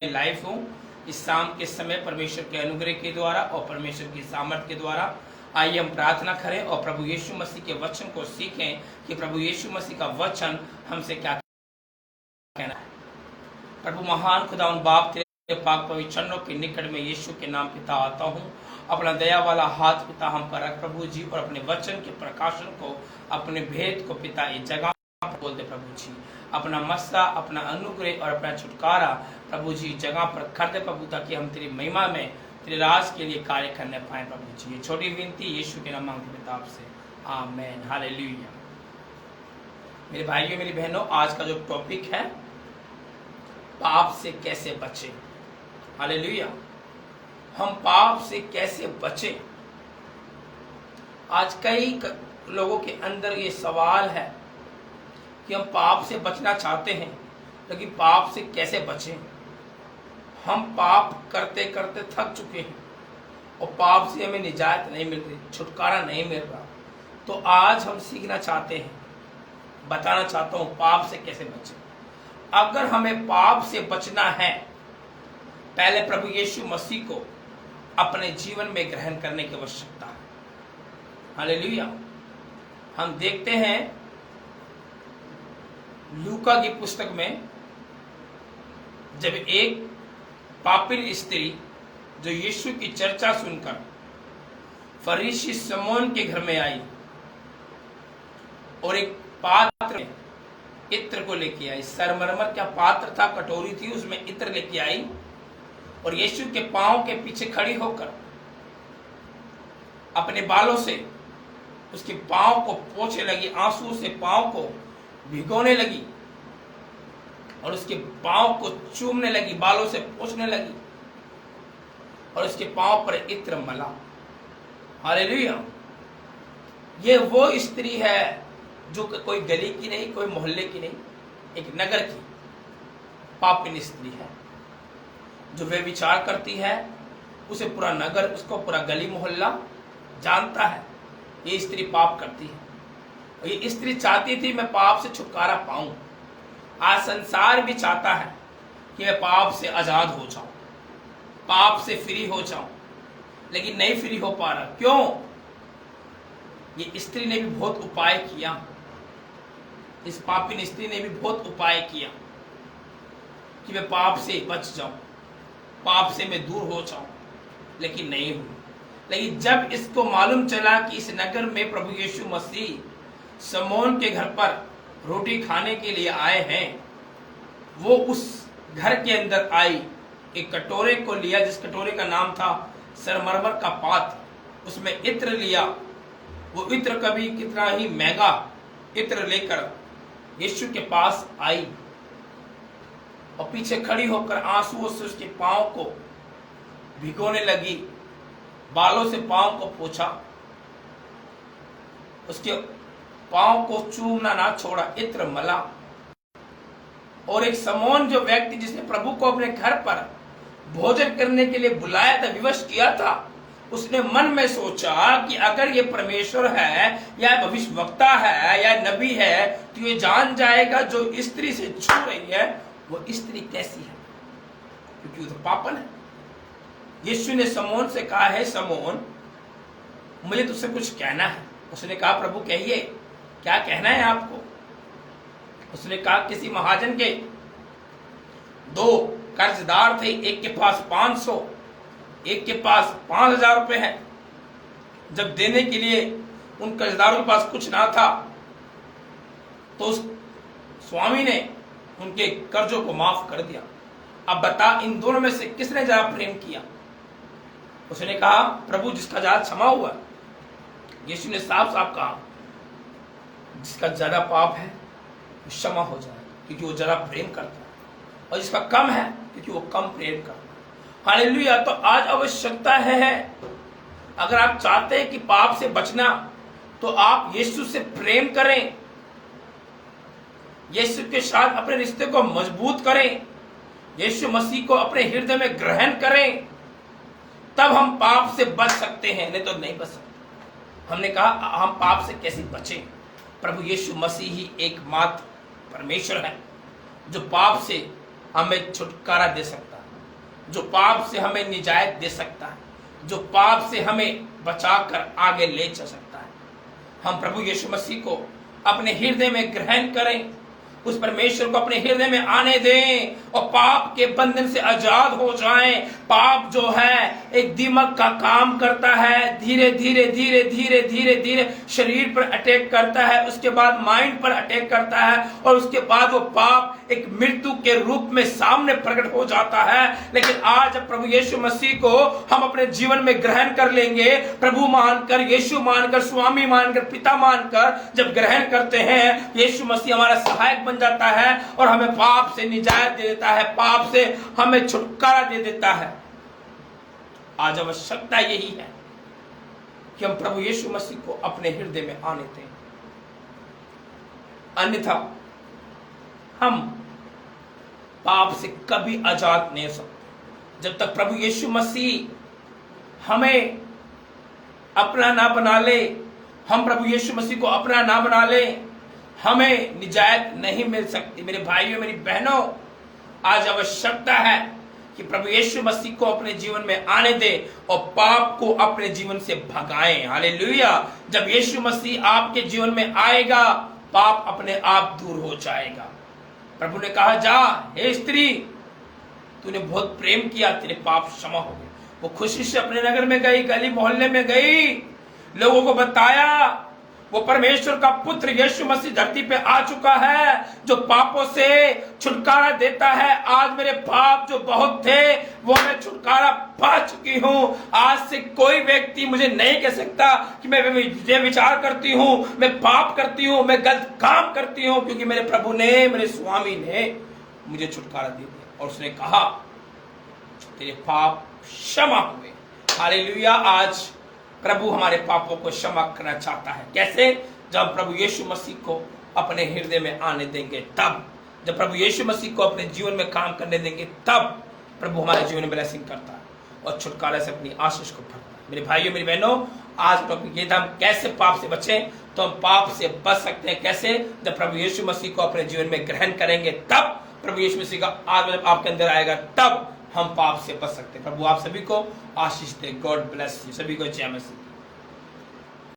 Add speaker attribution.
Speaker 1: Life हूँ इस शाम के समय परमेश्वर के अनुग्रह के द्वारा और परमेश्वर की सामर्थ्य के द्वारा। आइए हम प्रार्थना करें और प्रभु यीशु मसीह के वचन को सीखें कि प्रभु यीशु मसीह का वचन हमसे क्या कहना है। प्रभु महान खुदा उन बाप तेरे पाक पवित्र चरणों के निकट में यीशु के नाम पिता आता हूँ। अपना दया वाला हाथ पिता हम पर रख प्रभु जी, और अपने वचन के प्रकाशन को, अपने भेद को पिता इस जगह बोल दे प्रभु जी। अपना मस्सा, अपना अनुग्रह और अपना छुटकारा प्रभु जी जगह पर कर दे प्रभु, ताकि हम तेरी महिमा में तेरे राज के लिए कार्य करने पाए प्रभु जी। ये छोटी विनती यीशु के नाम मांगते पिता आपसे, आमीन, हालेलुया। मेरे भाइयों मेरी बहनों, आज का जो टॉपिक है पाप से कैसे बचे। हालेलुया। हम पाप से कैसे बचे। आज कई लोगों के अंदर ये सवाल है कि हम पाप से बचना चाहते हैं, लेकिन पाप से कैसे बचें। हम पाप करते करते थक चुके हैं और पाप से हमें निजात नहीं मिल रही, छुटकारा नहीं मिल रहा। तो आज हम सीखना चाहते हैं, बताना चाहता हूँ पाप से कैसे बचें। अगर हमें पाप से बचना है, पहले प्रभु यीशु मसीह को अपने जीवन में ग्रहण करने की आवश्यकता है। हालेलुया। हम देखते हैं लूका की पुस्तक में, जब एक पापिन स्त्री जो यीशु की चर्चा सुनकर फरीसी शमौन के घर में आई और एक पात्र में इत्र को लेके आई। सरमरमर का पात्र था, कटोरी थी, उसमें इत्र लेके आई और यीशु के पांव के पीछे खड़ी होकर अपने बालों से उसके पांव को पोंछने लगी, आंसू से पांव को भिगोने लगी और उसके पांव को चूमने लगी, बालों से पोंछने लगी और उसके पांव पर इत्र मला। हालेलुया। ये वो स्त्री है जो कोई गली की नहीं, कोई मोहल्ले की नहीं, एक नगर की पापिन स्त्री है जो वे विचार करती है। उसे पूरा नगर, उसको पूरा गली मोहल्ला जानता है ये स्त्री पाप करती है। और ये स्त्री चाहती थी मैं पाप से छुटकारा पाऊं। आज संसार भी चाहता है कि मैं पाप से आजाद हो जाऊं, पाप से फ्री हो जाऊं, लेकिन नहीं फ्री हो पा रहा। क्यों? ये स्त्री ने भी बहुत उपाय किया, इस पापिन स्त्री ने भी बहुत उपाय किया कि मैं पाप से बच जाऊं, पाप से मैं दूर हो जाऊं, लेकिन नहीं हुई। लेकिन जब इसको मालूम चला कि इस नगर में प्रभु यीशु मसीह शमौन के घर पर रोटी खाने के लिए आए हैं, वो उस घर के अंदर आई, एक कटोरे को लिया जिस कटोरे का नाम था सरमरमर का पात्र, उसमें इत्र लिया। वो इत्र कभी कितना ही महंगा इत्र लेकर यीशु के पास आई और पीछे खड़ी होकर आंसुओं से उसके पांव को भिगोने लगी, बालों से पांव को पोंछा, उसके पांव को चूमना ना छोड़ा, इत्र मला। और एक शमौन जो व्यक्ति जिसने प्रभु को अपने घर पर भोजन करने के लिए बुलाया था, विवश किया था, उसने मन में सोचा कि अगर ये परमेश्वर है या भविष्यवक्ता है या नबी है तो ये जान जाएगा जो स्त्री से छू रही है वो स्त्री कैसी है, क्योंकि वो तो पापन है। यीशु ने शमौन से कहा है, शमौन मुझे तुझसे कुछ कहना है। उसने कहा प्रभु कहिए, क्या कहना है आपको? उसने कहा किसी महाजन के दो कर्जदार थे, एक के पास 500, एक के पास 5000 रुपए है। जब देने के लिए उन कर्जदारों के पास कुछ ना था तो उस स्वामी ने उनके कर्जों को माफ कर दिया। अब बता इन दोनों में से किसने ज्यादा प्रेम किया? उसने कहा प्रभु जिसका ज्यादा क्षमा हुआ। यीशु ने साफ साफ कहा जिसका ज्यादा पाप है वो क्षमा हो जाएगा, क्योंकि वो ज्यादा प्रेम करता है, और जिसका कम है क्योंकि वो कम प्रेम करता है। हालेलुया। तो आज आवश्यकता है, अगर आप चाहते हैं कि पाप से बचना तो आप यीशु से प्रेम करें, यीशु के साथ अपने रिश्ते को मजबूत करें, यीशु मसीह को अपने हृदय में ग्रहण करें, तब हम पाप से बच सकते हैं, नहीं तो नहीं बच सकते। हमने कहा हम पाप से कैसे बचें। प्रभु यीशु मसीह ही एकमात्र परमेश्वर है जो पाप से हमें छुटकारा दे सकता है। जो पाप से हमें निजात दे सकता है, जो पाप से हमें बचाकर आगे ले जा सकता है। हम प्रभु यीशु मसीह को अपने हृदय में ग्रहण करें, उस परमेश्वर को अपने हृदय में आने दें और पाप के बंधन से आजाद हो जाएं। पाप जो है एक दिमाग का काम करता है, धीरे धीरे धीरे धीरे धीरे धीरे शरीर पर अटैक करता है, उसके बाद माइंड पर अटैक करता है और उसके बाद वो पाप एक मृत्यु के रूप में सामने प्रकट हो जाता है। लेकिन आज प्रभु यीशु मसीह को हम अपने जीवन में ग्रहण कर लेंगे, प्रभु मानकर, यीशु मानकर, स्वामी मानकर, पिता मानकर जब ग्रहण करते हैं, यीशु मसीह हमारा सहायक बन जाता है और हमें पाप से निजात दे देता है, पाप से हमें छुटकारा दे देता है। आज आवश्यकता यही है कि हम प्रभु यीशु मसीह को अपने हृदय में आने दें, अन्यथा हम पाप से कभी आजाद नहीं हो सकते। जब तक प्रभु यीशु मसीह हमें अपना ना बना ले, हम प्रभु यीशु मसीह को अपना ना बना ले, हमें निजात नहीं मिल सकती। मेरे भाइयों, मेरी बहनों, आज आवश्यकता है कि प्रभु यीशु मसीह को अपने जीवन में आने दे और पाप को अपने जीवन से भगाएं। हालेलुया। जब यीशु मसीह आपके जीवन में आएगा, पाप अपने आप दूर हो जाएगा। प्रभु ने कहा, जा हे स्त्री, तूने बहुत प्रेम किया, तेरे पाप क्षमा हो गए। वो खुशी से अपने नगर में गई, गली मोहल्ले में गई, लोगों को बताया वो परमेश्वर का पुत्र यीशु मसीह धरती पे आ चुका है, जो पापों से छुटकारा देता है। आज मेरे पाप जो बहुत थे वो मैं छुटकारा पा चुकी हूं। आज से कोई व्यक्ति मुझे नहीं कह सकता कि मैं विचार करती हूं, मैं पाप करती हूं, मैं गलत काम करती हूं, क्योंकि मेरे प्रभु ने, मेरे स्वामी ने मुझे छुटकारा दे दिया और उसने कहा तेरे पाप क्षमा हुए। हालेलुया। आज प्रभु हमारे पापों को क्षमा करना चाहता है। कैसे? जब प्रभु यीशु मसीह को अपने हृदय में आने देंगे, तब जब प्रभु यीशु मसीह को अपने जीवन में काम करने देंगे, तब प्रभु हमारे जीवन में ब्लेसिंग करता है और छुटकारा से अपनी आशीष को भरता है। मेरे भाइयों, मेरी बहनों, आज टॉपिक ये था, हम कैसे पाप से बचें। तो हम पाप से बच सकते हैं कैसे? जब प्रभु यीशु मसीह को अपने जीवन में ग्रहण करेंगे, तब प्रभु यीशु मसीह का आत्मा आपके अंदर आएगा, तब हम पाप से बच सकते हैं। प्रभु आप सभी को आशीष दे। God bless you. सभी को जय मसीह।